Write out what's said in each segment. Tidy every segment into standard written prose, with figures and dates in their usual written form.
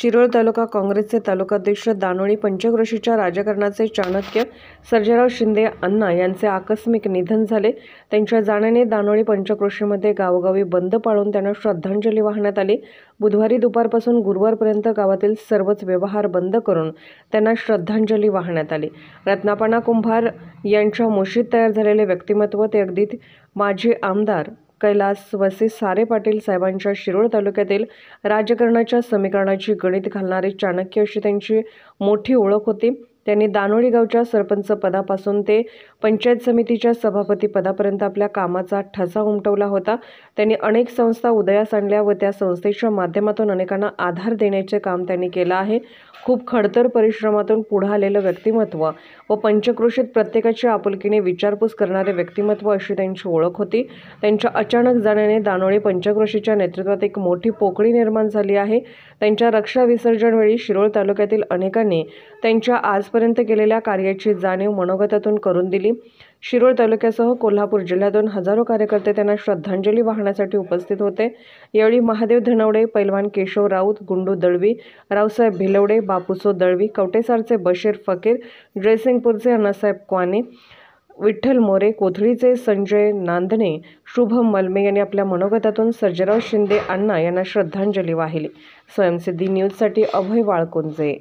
शिरोळ तालुका काँग्रेसचे तालुकाध्यक्ष दानोळी पंचक्रोशीच्या राजकारणाचे चाणक्य सर्जेराव शिंदे अण्णा यांचे आकस्मिक निधन झाले। त्यांच्या जाण्याने दानोळी पंचक्रोशीमध्ये गावोगावी बंद पाळून त्यांना श्रद्धांजली वाहण्यात आली। बुधवारी दुपारपासून गुरुवारपर्यंत गावातील सर्वच व्यवहार बंद करून त्यांना श्रद्धांजली वाहण्यात आली। रत्नापना कुंभार यांच्या मुशीत तयार झालेले व्यक्तिमत्व ते अगदी माजी आमदार कैलास वसे सारे पाटील साहेबांच्या शिरोळ तालुक्यातील राजकारणाच्या समीकरणाची गणित घालणारे चाणक्य अशी त्यांची मोठी ओळख होती। त्यांनी दानोळी गावच्या सरपंच पदापासून ते पंचायत समितीच्या सभापती पदापर्यंत आपल्या कामाचा ठसा उमटवला होता। त्यांनी अनेक संस्था उदयास आणल्या व त्या संस्थेच्या माध्यमातून अनेकांना आधार देण्याचे काम त्यांनी केलं आहे। खूप खडतर परिश्रमातून पुढे आलेलं व्यक्तिमत्व व पंचक्रोशीत प्रत्येकाची आपुलकीने विचारपूस करणारे व्यक्तिमत्व अशी त्यांची ओळख होती। त्यांच्या अचानक जाण्याने दानोळी पंचक्रोशीच्या नेतृत्वात एक मोठी पोकळी निर्माण झाली आहे। त्यांच्या रक्षा विसर्जन वेळी शिरोळ तालुक्यातील अनेकांनी त्यांच्या आजपर्यंत केलेल्या कार्याची जाणीव मनोगतातून करून दिली। शिरोळ तालुक्यासह कोल्हापूर जिल्ह्यातून हजारो कार्यकर्ते त्यांना श्रद्धांजली वाहण्यासाठी उपस्थित होते। यावेळी महादेव धनवडे, पैलवान केशव राऊत, गुंडू दळवी, रावसाहेब भिलवडे, बापूसो दळवी, कवटेसारचे बशीर फकीर, जयसिंगपूरचे अण्णासाहेब क्वाने, विठ्ठल मोरे, कोथळीचे संजय नांदणे, शुभम मलमे यांनी आपल्या मनोगतातून सर्जेराव शिंदे अण्णा यांना श्रद्धांजली वाहिली। स्वयंसिद्धी न्यूजसाठी अभय वाळकुंजे।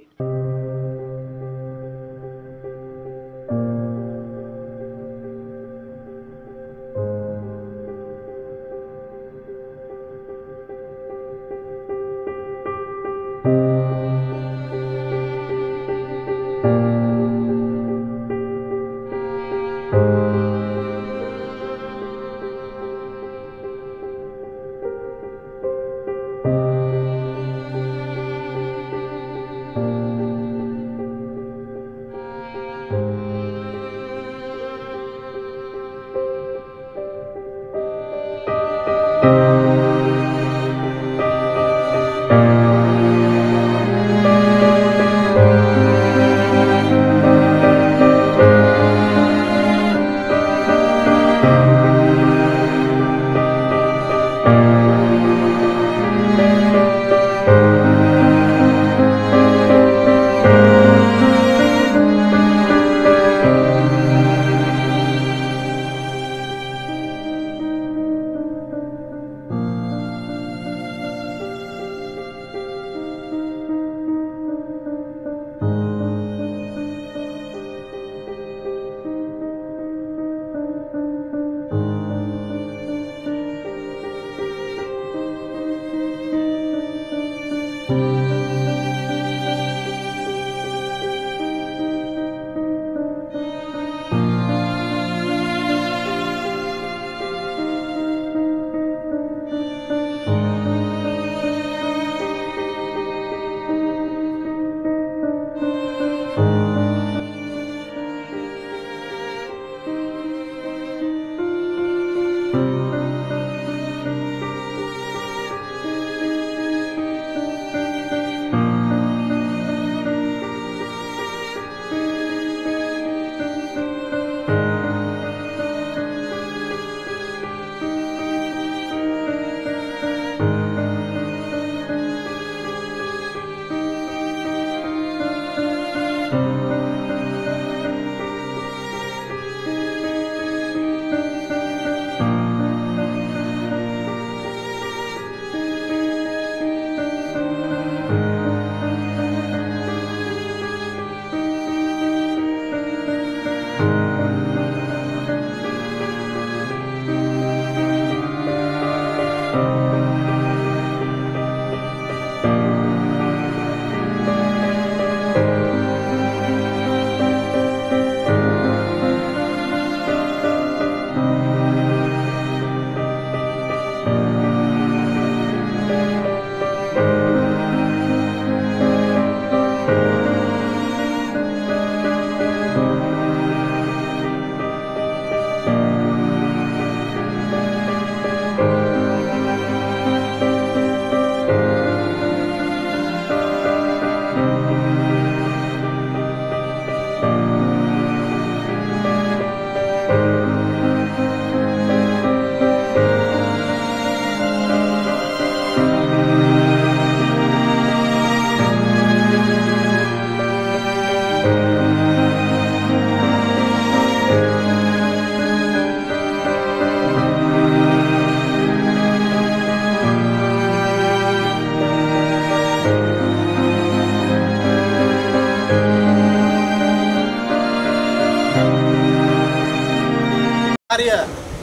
कार्य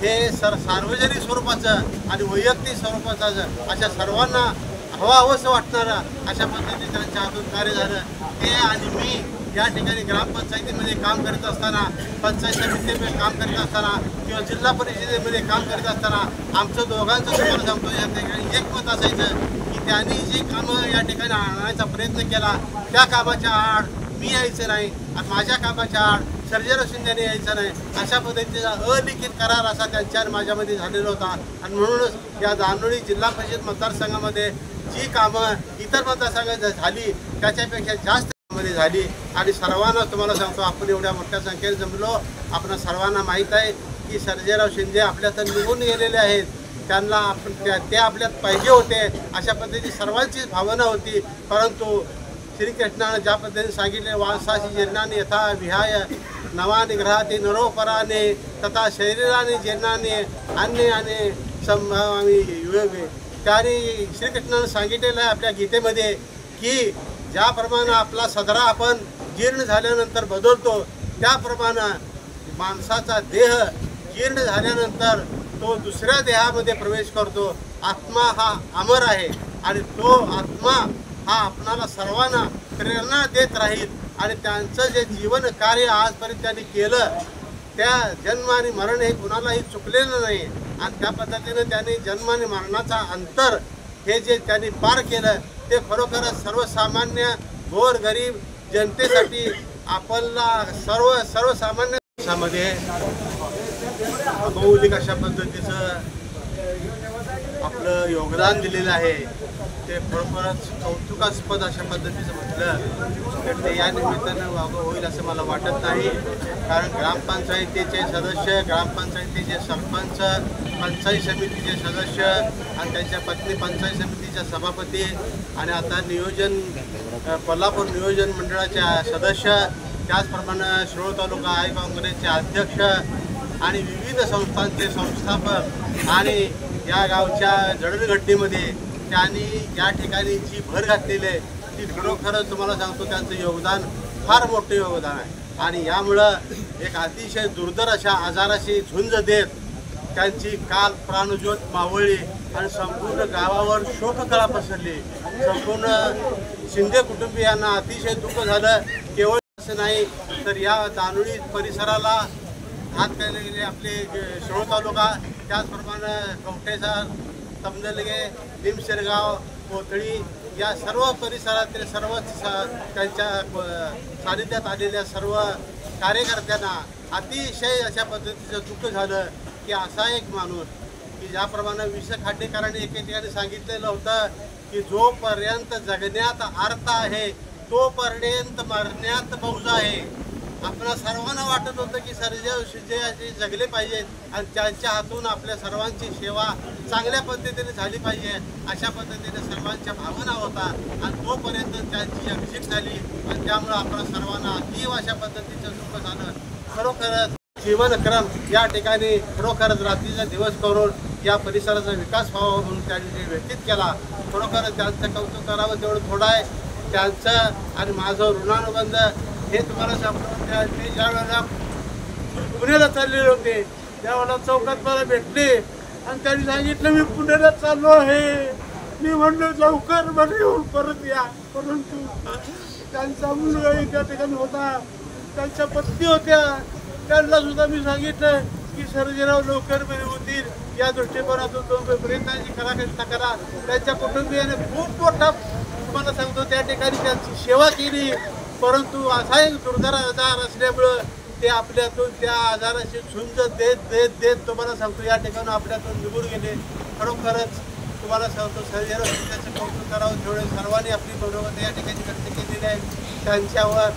हे सार्वजनिक स्वरूपाचं आणि वैयक्तिक स्वरूपाचं अशा सर्वांना हवंसं वाटणारं अशा पद्धतीने त्यांच्या हातून कार्य झालं ते। आणि मी या ठिकाणी ग्रामपंचायतीमध्ये काम करत असताना, पंचायत समितीमध्ये काम करीत असताना किंवा जिल्हा परिषदेमध्ये काम करीत असताना आमचं दोघांचं तुम्हाला सांगतो या ठिकाणी एक मत असायचं की त्यांनी जी कामं या ठिकाणी आणण्याचा प्रयत्न केला त्या कामाच्या आड मी यायचं नाही आणि माझ्या कामाच्या आड सर्जेराव शिंदेने यायचं नाही अशा पद्धतीचा अलिखित करार असा त्यांच्या माझ्यामध्ये झालेला होता। आणि म्हणूनच या दानोळी जिल्हा परिषद मतदारसंघामध्ये जी कामं इतर मतदारसंघात झाली त्याच्यापेक्षा जास्त मध्ये झाली। आणि सर्वांना तुम्हाला सांगतो आपण एवढ्या मोठ्या संख्येने जमलो, आपण सर्वांना माहीत आहे की सर्जेराव शिंदे आपल्यातून निघून गेलेले आहेत, त्यांना आपण ते आपल्यात पाहिजे होते अशा पद्धतीची सर्वांचीच भावना होती। परंतु श्रीकृष्णानं ज्या पद्धतीने सांगितले वासाशी जीर्णाने यथा विहाय नवाने ग्रहाते नरोपराने तथा शरीराने जीर्णाने अन्याने संभावी युवे, त्याने श्रीकृष्णानं सांगितलेलं आहे आपल्या गीतेमध्ये की ज्याप्रमाणे आपला सदरा आपण जीर्ण झाल्यानंतर बदलतो त्याप्रमाणे माणसाचा देह जीर्ण झाल्यानंतर तो दुसऱ्या देहामध्ये प्रवेश करतो। आत्मा हा अमर आहे आणि तो आत्मा हा आपणाला सर्वांना प्रेरणा देत राहील। आणि त्यांचं जे जीवन कार्य आजपर्यंत त्यांनी केलं त्या जन्म आणि मरण हे कुणालाही चुकलेलं नाही। आणि त्या पद्धतीने त्यांनी जन्म आणि मरणाचा अंतर हे जे त्यांनी पार केलं ते खरोखरच सर्वसामान्य गोरगरीब जनतेसाठी आपल्याला सर्वसामान्य देशामध्ये अभौलिक अशा पद्धतीचं आपलं योगदान दिलेलं आहे ते खरोखरच कौतुकास्पद अशा पद्धतीचं म्हटलं तर ते या निमित्तानं वागं होईल असं मला वाटत नाही। कारण ग्रामपंचायतीचे सदस्य, ग्रामपंचायतीचे सरपंच, पंचायत समितीचे सदस्य आणि त्यांच्या पत्नी पंचायत समितीच्या सभापती आणि आता कोल्हापूर नियोजन मंडळाच्या सदस्य, त्याचप्रमाणे शिरोळ तालुका आय काँग्रेसचे अध्यक्ष आणि विविध संस्थांचे संस्थापक आणि या गावच्या जडणघडणीमध्ये त्यांनी या ठिकाणी जी भर घातलेली आहे ती खरोखरच तुम्हाला सांगतो त्यांचं योगदान फार मोठं योगदान आहे। आणि यामुळं एक अतिशय दुर्धर अशा आजाराशी झुंज देत त्यांची काल प्राणज्योत मावळली आणि संपूर्ण गावावर शोककळा पसरली। संपूर्ण शिंदे कुटुंबियांना अतिशय दुःख झालं। केवळ असं नाही तर या दानोळी परिसराला हात केले गेले आपले शिरोळ तालुका, त्याचप्रमाणे कवठेसार, तमदलगे, निमशेरगाव, कोथळी या सर्व परिसरातील सर्व त्यांच्या सानिध्यात आलेल्या सर्व कार्यकर्त्यांना अतिशय अशा पद्धतीचं दुःख झालं की असा एक माणूस की ज्याप्रमाणे विष खांडेकरांनी एके ठिकाणी सांगितलेलं होतं की जोपर्यंत जगण्यात अर्थ आहे तोपर्यंत मरण्यात मौज आहे। आपल्या सर्वांना वाटत होतं की सर्जेराव शिंदे जगले पाहिजेत आणि त्यांच्या हातून आपल्या सर्वांची सेवा चांगल्या पद्धतीने झाली पाहिजे अशा पद्धतीने सर्वांच्या भावना होता। आणि तोपर्यंत त्यांची एक्झिट झाली आणि त्यामुळे आपल्या सर्वांना अतीव अशा पद्धतीचं दुःख झालं। खरोखरच जीवनक्रम या ठिकाणी खरोखरच रात्रीचा दिवस करून या परिसराचा विकास व्हावा म्हणून त्यांनी व्यतीत केला। खरोखरच त्यांचं कौतुक करावं तेवढं थोडं आहे त्यांचं। आणि माझं ऋणानुबंध हे तुम्हाला सांगतो ते ज्या वेळेला पुण्याला चाललेले होते त्यावेळेला चौकात मला भेटले आणि त्यांनी सांगितलं मी पुण्याला चाललो आहे। मी म्हणलो लवकर मला येऊन परत या, परंतु त्यांचा मुलगा त्या ठिकाणी होता, त्यांच्या पत्नी होत्या, त्यांना सुद्धा मी सांगितलं की सर्जेराव लवकर बरे होतील या दृष्टिकोनातून तो प्रयत्नाची करा। त्यांच्या कुटुंबियाने खूप मोठा तुम्हाला सांगतो त्या ठिकाणी त्यांची सेवा केली। परंतु असा एक दुर्धर आजार असल्यामुळं ते आपल्यातून त्या आजाराची झुंज देत तुम्हाला सांगतो या ठिकाणी आपल्यातून निघून गेले। खरोखरच तुम्हाला सांगतो सर्जेराव शिंदेचं कौतुक करावं तेवढे सर्वांनी आपली गौरवता या ठिकाणी व्यक्त केलेली आहे। त्यांच्यावर